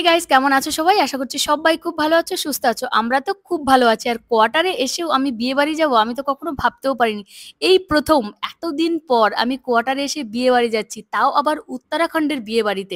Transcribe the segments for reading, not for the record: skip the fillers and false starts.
Guys, কেমন আছো সবাই? আশা করছি সবাই খুব ভালো আছো, সুস্থ আছো। আমরা তো খুব ভালো আছি। আর কোয়ার্টারে এসেও আমি বিয়েবাড়ি যাবো আমি তো কখনো ভাবতেও পারিনি। এই প্রথম এতদিন পর আমি কোয়ার্টারে এসে বিয়েবাড়ি যাচ্ছি, তাও আবার উত্তরাখণ্ডের বিয়েবাড়িতে।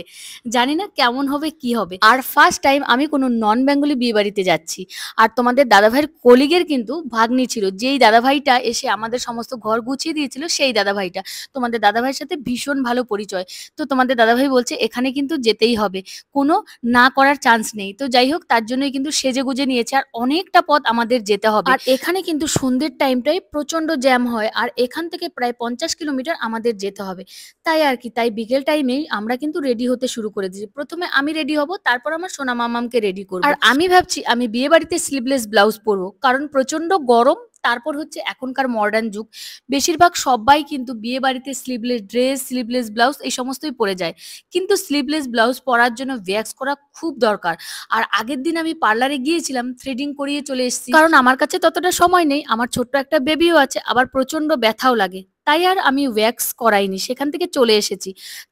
জানি না কেমন হবে কি হবে। আর ফার্স্ট টাইম আমি কোনো নন বেঙ্গলি বিয়েবাড়িতে যাচ্ছি। আর তোমাদের দাদাভাইয়ের কলিগের কিন্তু ভাগ্নি ছিল, যেই দাদাভাইটা এসে আমাদের সমস্ত ঘর গুছিয়ে দিয়েছিল, সেই দাদাভাইটা। তোমাদের দাদাভাইয়ের সাথে ভীষণ ভালো পরিচয়। তো তোমাদের দাদাভাই বলছে এখানে কিন্তু যেতেই হবে, কোনো না করার চান্স নেই। তো যাই হোক, তার জন্যই কিন্তু সেজেগুজে নিয়েছে। আর অনেকটা পথ আমাদের যেতে হবে। আর এখানে কিন্তু সন্ধ্যের টাইমটাই প্রচন্ড জ্যাম হয়। আর এখান থেকে প্রায় 50 কিলোমিটার আমাদের যেতে হবে। তাই আর কি, তাই বিকেল টাইমেই আমরা কিন্তু রেডি হতে শুরু করে দিয়েছি। প্রথমে আমি রেডি হব, তারপর আমার সোনা মামামকে রেডি করবো। আর আমি ভাবছি আমি বিয়ে বাড়িতে স্লিভলেস ব্লাউজ পরবো, কারণ প্রচন্ড গরম। তারপর হচ্ছে এখনকার মডার্ন যুগ, বেশিরভাগ সবাই কিন্তু বিয়ে বাড়িতে স্লিভলেস ড্রেস, স্লিভলেস ব্লাউজ এই সমস্তই পরে যায়। কিন্তু স্লিভলেস ব্লাউজ পরার জন্য ওয়্যাক্স করা খুব দরকার। আর আগের দিন আমি পার্লারে গিয়েছিলাম, থ্রেডিং করিয়ে চলে এসেছি, কারণ আমার কাছে ততটা সময় নেই। আমার ছোট্ট একটা বেবিও আছে, আবার প্রচন্ড ব্যথাও লাগে। তাই আর আমি ওয়্যাক্স করাইনি, সেখান থেকে চলে এসেছি।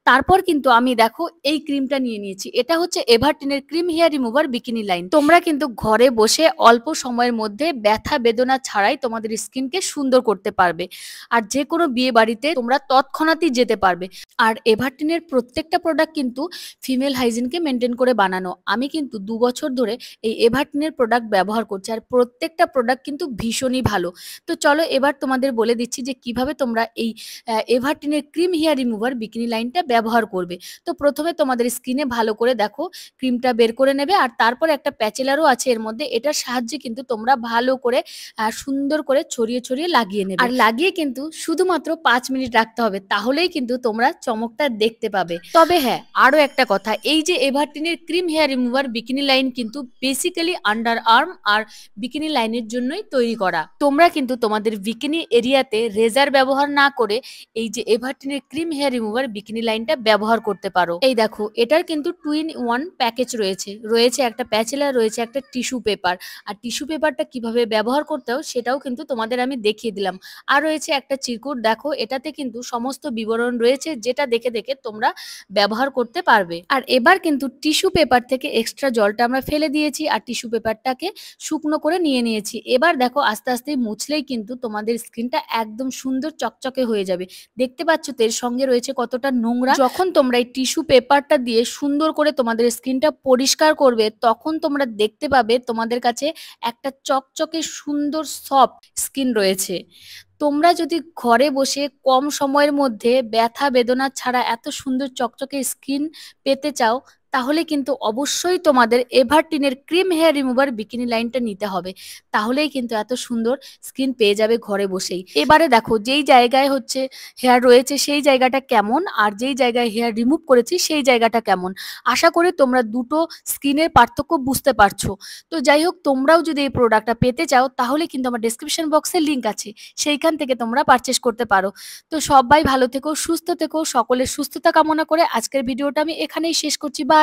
তারপর কিন্তু আমি দেখো এই ক্রিমটা নিয়ে নিয়েছি। এটা হচ্ছে এভারটিনের cream hair remover bikini line. তোমরা কিন্তু ঘরে বসে অল্প সময়ের মধ্যে ব্যথা বেদনা ছাড়াই তোমাদের স্কিনকে সুন্দর করতে পারবে। আর যে কোনো বিয়ে বাড়িতে তোমরা তৎক্ষণাৎই যেতে পারবে। আর এভারটিনের প্রত্যেকটা প্রোডাক্ট কিন্তু ফিমেল হাইজিনকে মেনটেন করে বানানো। আমি কিন্তু ২ বছর ধরে এই এভারটিনের প্রোডাক্ট ব্যবহার করছি, আর প্রত্যেকটা প্রোডাক্ট কিন্তু ভীষণই ভালো। তো চলো এবার তোমাদের বলে দিচ্ছি যে কিভাবে তোমরা এই এভারটিনের ক্রিম হেয়ার রিমুভার বিকিনি লাইনটা ব্যবহার করবে। তো প্রথমে তোমাদের স্কিনে ভালো করে দেখো ক্রিমটা বের করে নেবে, আর তারপর একটা প্যাচেলারও আছে এর মধ্যে। এটার সাহায্যে কিন্তু তোমরা ভালো করে সুন্দর করে ছড়িয়ে ছড়িয়ে লাগিয়ে নেবে। আর লাগিয়ে কিন্তু শুধুমাত্র ৫ মিনিট রাখতে হবে, তাহলেই কিন্তু তোমরা চমকটা দেখতে পাবে। তবে হ্যাঁ, আরো একটা কথা, এই যে এভারটিনের cream hair remover bikini line কিন্তু বেসিক্যালি আন্ডার আর্ম আর বিকিনি লাইনের জন্যই তৈরি করা। তোমরা কিন্তু তোমাদের বিকিনি এরিয়াতে রেজার ব্যবহার না করে এই যে এভারটিনের ক্রিম হেয়ার রিমুভার বিকিনি লাইনটা ব্যবহার করতে পারো। এই দেখো, এটার কিন্তু 2 in 1 প্যাকেজ রয়েছে। রয়েছে একটা প্যাচেলার, রয়েছে একটা টিস্যু পেপার। আর টিস্যু পেপারটা কিভাবে ব্যবহার করতে হয় সেটাও কিন্তু তোমাদের আমি দেখিয়ে দিলাম। আর রয়েছে একটা চিরকুট, দেখো এটাতে কিন্তু সমস্ত বিবরণ রয়েছে, যেটা দেখে দেখে তোমরা ব্যবহার করতে পারবে। আর এবার কিন্তু টিস্যু পেপার থেকে এক্সট্রা জলটা আমরা ফেলে দিয়েছি, আর টিস্যু পেপারটাকে শুকনো করে নিয়ে নিয়েছি। এবার দেখো আস্তে আস্তে মুছলেই কিন্তু তোমাদের স্কিনটা একদম সুন্দর চকচকে হয়ে যাবে। দেখতে পাচ্ছ তো এর সঙ্গে রয়েছে কতটা নোংরা। যখন তোমরা এই টিস্যু পেপারটা দিয়ে সুন্দর করে তোমাদের স্কিনটা পরিষ্কার করবে, তখন তোমরা দেখতে পাবে তোমাদের কাছে একটা চকচকে সুন্দর সফট স্কিন রয়েছে। তোমরা যদি ঘরে বসে কম সময়ের মধ্যে ব্যথা বেদনা ছাড়া এত সুন্দর চকচকে স্কিন পেতে চাও, তাহলে কিন্তু অবশ্যই তোমাদের এভারটিনের ক্রিম হেয়ার রিমুভার বিকিনি লাইনটা নিতে হবে। তাহলেই কিন্তু এত সুন্দর স্কিন পেয়ে যাবে ঘরে বসেই। এবারে দেখো যেই জায়গায় হচ্ছে হেয়ার রয়েছে সেই জায়গাটা কেমন, আর যেই জায়গায় হেয়ার রিমুভ করেছি সেই জায়গাটা কেমন। আশা করি তোমরা দুটো স্কিনের পার্থক্য বুঝতে পারছো। তো যাই হোক, তোমরাও যদি এই প্রোডাক্টটা পেতে চাও, তাহলে কিন্তু আমার ডেসক্রিপশন বক্সে লিঙ্ক আছে, সেইখান থেকে তোমরা পারচেস করতে পারো। তো সবাই ভালো থেকো, সুস্থ থেকো। সকলের সুস্থতা কামনা করে আজকের ভিডিওটা আমি এখানেই শেষ করছি। বাই।